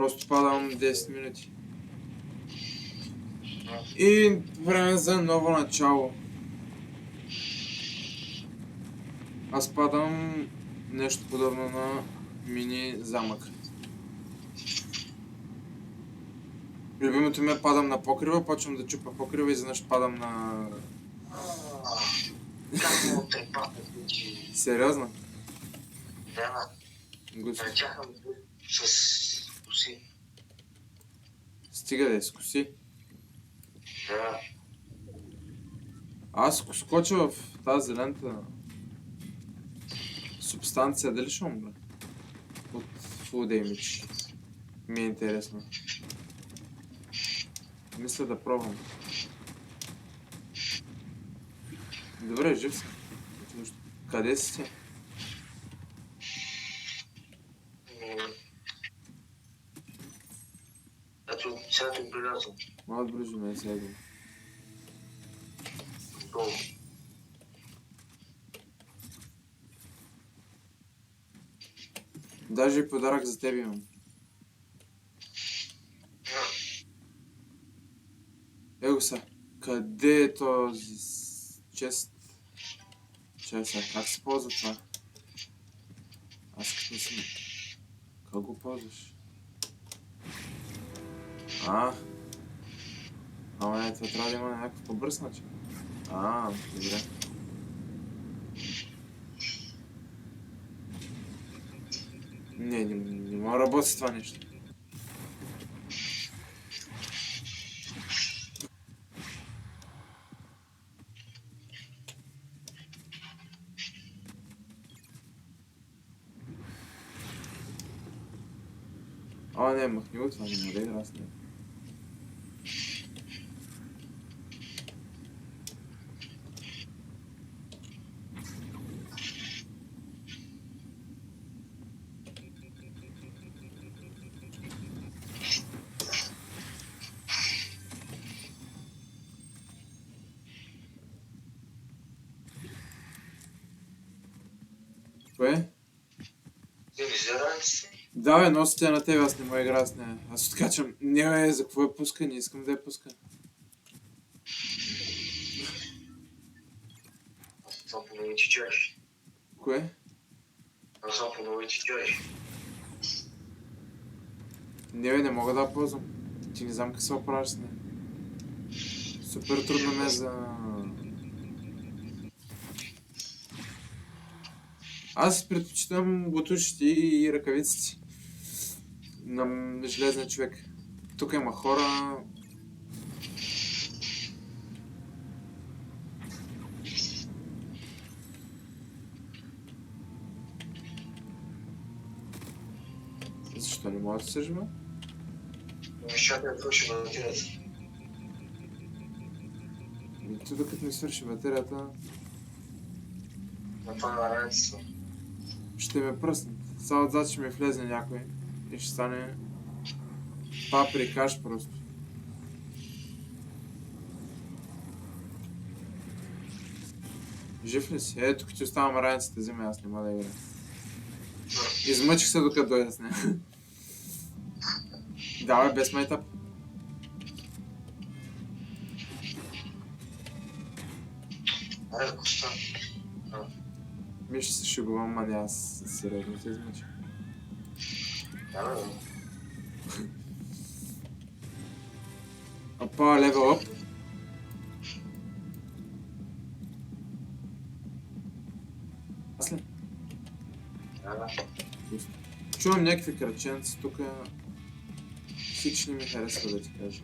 Просто падам 10 минути. И време за ново начало. Аз падам нещо подобно на мини замък. Любимото ми е падам на покрива, почвам да чупа покрива и изведнъж падам на... Как му отрепахме случи? Сериозно? Да, Господи. летяха с коси. Стига да изкуси. Да. Аз скоча в тази зелената субстанция, дали ще умра? От full damage. Ми е интересно. Мисля да пробвам. Добре, жив съм. Къде си ти? Ето, сега те отбелязвам. Малко близо ме е сега. Долу. Даже и подарък за теб имам. Его са. Къде е този чест? Чай сега, как се ползва това? Аз като не съм... Как го ползваш? Ама не, това трябва да има някакъв по-бърз начин. Добре. Не мога да работи с това нещо. Не, махни го това, не море, аз не. Кое? Визирали си? Да, бе, носи на тебе, аз не мога игра с нея. Аз откачам. Не, бе, за какво я пуска? Не искам да я пуска. Аз съм по-нови ти чуеш. Кое? Аз съм по-нови ти чуеш. Не, бе, не мога да я ползвам. Ти не знам как се оправиш с нея. Супер трудно ме за... Аз предпочитам бутушите и ръкавиците на железния човек. Тук има хора. Защо не мога да се жива? Защото не свърши батерията. Нито докато ми свърши батерията, На това на раницата. ще ме пръснат. Само отзад ще ми влезе някой и ще стане паприкаш просто. Жив ли си? Ето, като ти оставам раницата, взима, аз не мога да играя. Измъчих се докато дойда с нея. Да, бе, без майтап. Аре, коста. Ми ще се шегувам, ма не, аз сериозно се измъчих. Да, бе. Опа, левел ап. Аз ли? Да. Чувам някакви краченци тук. Хич не ми харесва да ти кажа.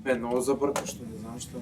Е много забъркащо, не знам що.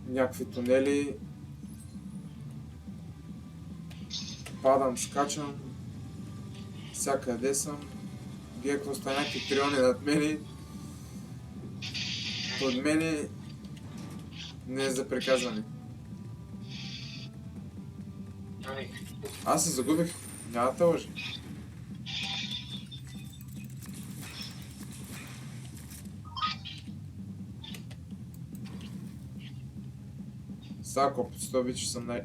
Някакви тунели. Падам, скачам. Всякъде съм. Гекво ста някакви триони над мене. Под мене не е за приказване. Аз се загубих. Няма да лъжа. Сако, под 100 обичаш съм най...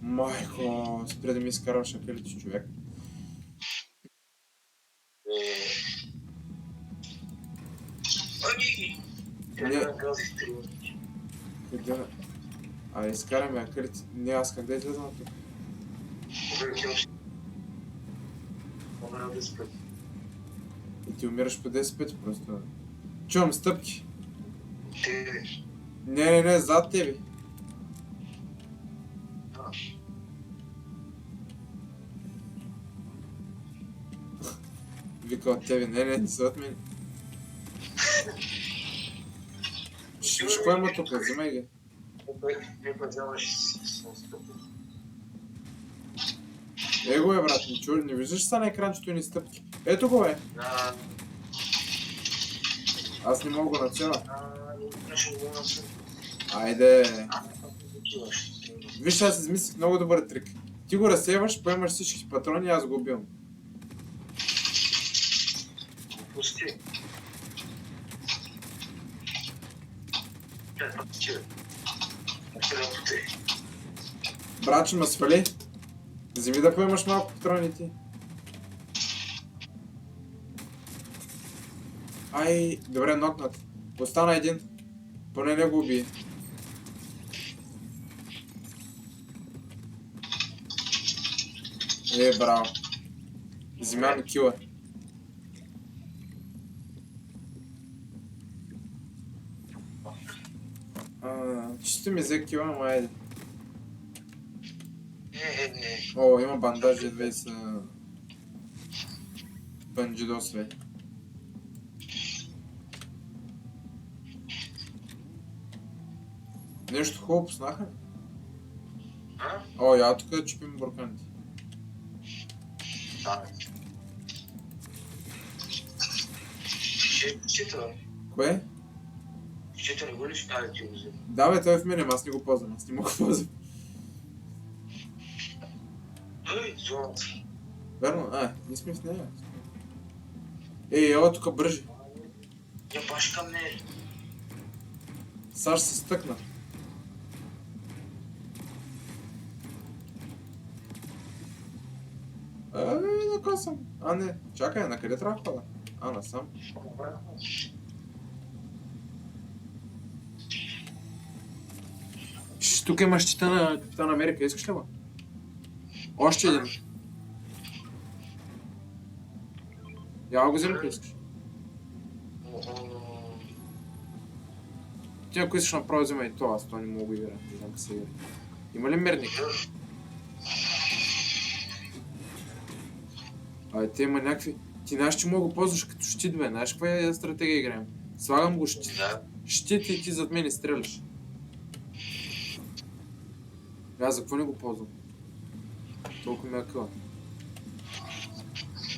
Майко, спре да ми изкарваш шакалите, човек. Къде газих 3 Къде? Изкараме акалите. Не, аз как да излезам от тук? Умря 10 пъти. И ти умираш по 10 пъти просто. Чувам стъпки. Ти. Не, зад тебе. А. Вика от тебе, не са от мен. Виж кой има тук, взимай ги. Не път вземаш с стъпки. Его е, брат, не виждаш са на екранчето ни стъпки. Ето го е. Аз не мога на цела. Айде. Виж, аз измислих много добър трик. Ти го разсейваш, поемаш всички патрони и аз го убивам. Пусти. Брат, ще ме свали. Вземи да поемаш малко патрони ти. Ай, добре, нокнат. Остана един. Поне не го уби. Браво. Взема ми кила. Чисто ми взе кила, ама айде. О, има бандажи, две са... Банджидосве. Нещо хубаво поснаха ли? О, я тук да чупим бурканите. Чита. Кое? Чита не го ли ще ти го взема? Да бе, той е в мене, аз не го ползвам, аз не мога да ползвам. Зоната. Верно? Не сме в нея. Ела тук бържи. Я баш към нея. Саш се стъкна. На къде съм? Не, чакай, на къде трябва да хода? Насам. Тук има щита на Капитан Америка, искаш ли ба? Още един. Я го вземи, искаш. Ти ако искаш направо взема и то, аз то не мога да игра. Не знам как се игра. Има ли мерник? Те има някакви... Ти знаеш, че мога да ползваш като щит, бе. Знаеш каква е стратегия играем? Слагам го щит. Щит и ти зад мен стреляш. Аз за какво не го ползвам? Толкова ме акъла.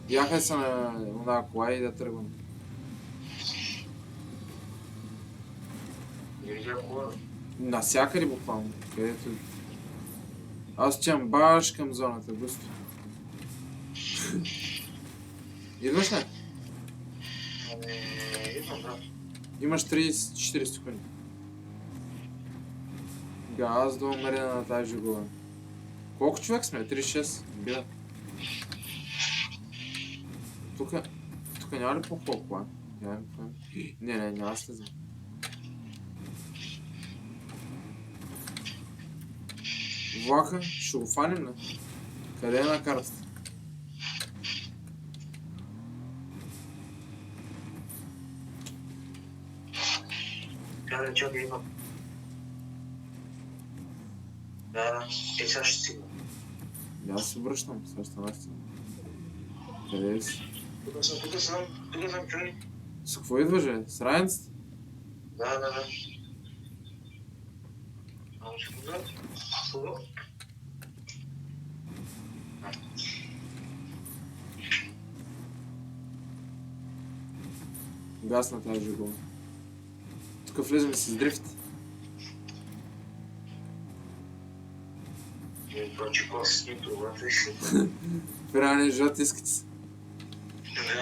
Яхай се на оная кола и да тръгвам. Насякъде буквално. Където... Аз отивам баш към зоната, густо. Идваш ли? Идвам, да. Имаш 34 секунди. Аз да умря на тази жигула. Колко човек сме? 36? Била. Тук няма ли по-колко, Не, няма да слезам. Влака, ще го фаним, не? Къде е на картата? Трябва да чакай има. Да, сега ще стигна. Аз се връщам, сега ще настигна. Къде си? Тук съм, чуни. С какво идваш, бе? С ранците? Да. Ама ще го Кого? Гасна тази жигула. Тук влизаме с дрифт. Прочи коси с нито, вътре. Пирани жълти искате се.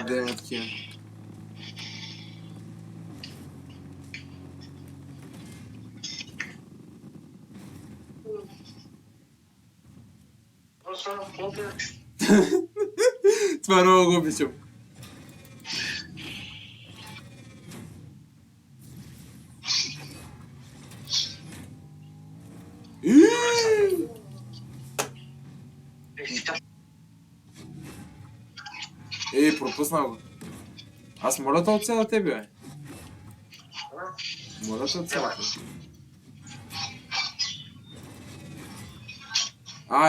Да има такива. стана по-добре. Това много го обичам. Пропуснал го. Аз моля те отсяда тебе, бе. Моля те отсяда тебе.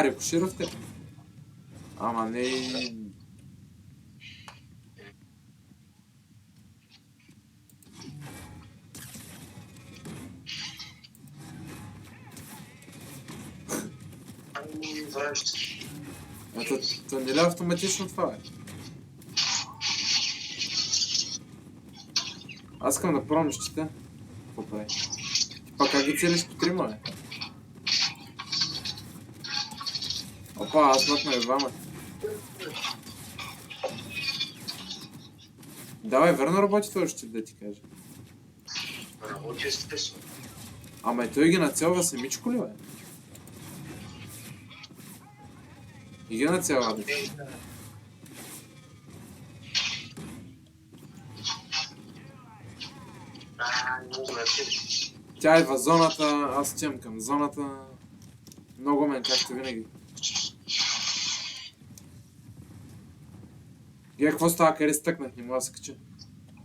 Рикоширов те. Ама не и... Ето, то не ли автоматично това, бе? Аз искам да пробвам щита. Какво прави? Па как ги целиш по трима, бе? Опа, аз мъкна и двама. Давай, верно работи този щит, да ти кажа. Работи естествено. Ама и той ги нацелва самичко ли, бе? И ги нацелва, бе. Тя идва зоната, аз отивам към зоната. Много мен, както винаги. Гледай, какво става, къде стъкнах, не мога да се кача.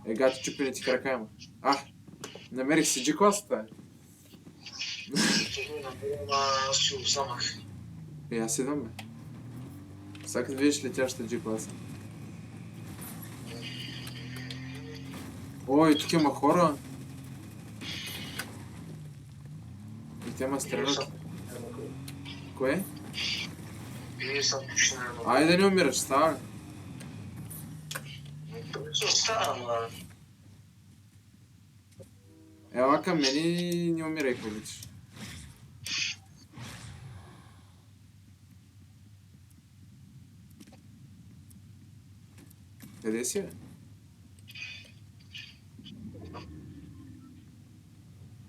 Гати чупените крака има. Намерих си G-класата, бе. Аз идвам, бе. Сега като видиш летяща G-класа. Ой, тук има хора. И те ма стрелят. Кое? Айде да не умираш, става. Ела към мен и не умирай, ако обичаш. Къде си, бе?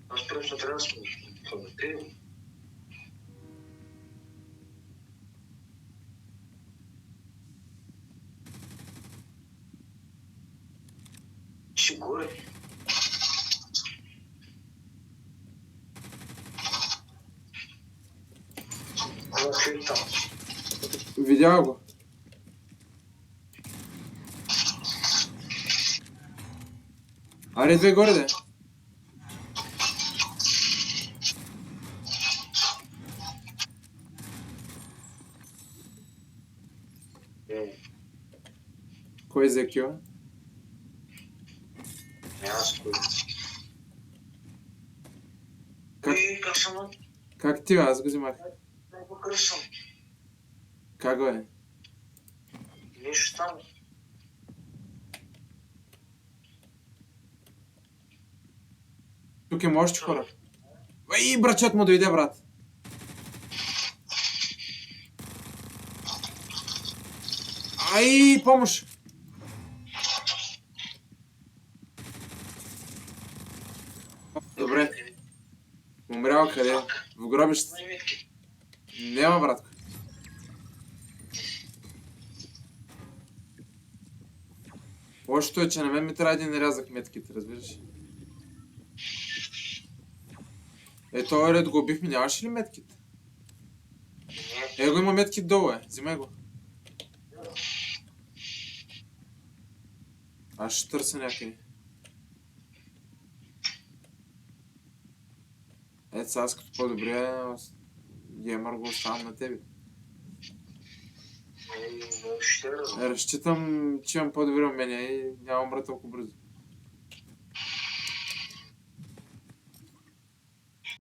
Аз просто трябва да сме паметил. Ще горе. Видя го. Аре, две горе, да. Кой взе кила? Как ти, бе? Аз го взимах. Как го е? Нищо там. Тук има още хора. Ей, брачът му дойде, брат. Ай, помощ! Добре. Умрял къде? В гробищата. Няма, братко. Лошото е, че на мен ми трябва да не рязах метките, разбираш? Този ред го убихме, нямаше ли метките? Го има меткит долу, взимай го. Аз ще търся някъде. Сега аз като по-добрия геймър го оставам на тебе. Разчитам, че имам по-добри умения и няма умра толкова бързо.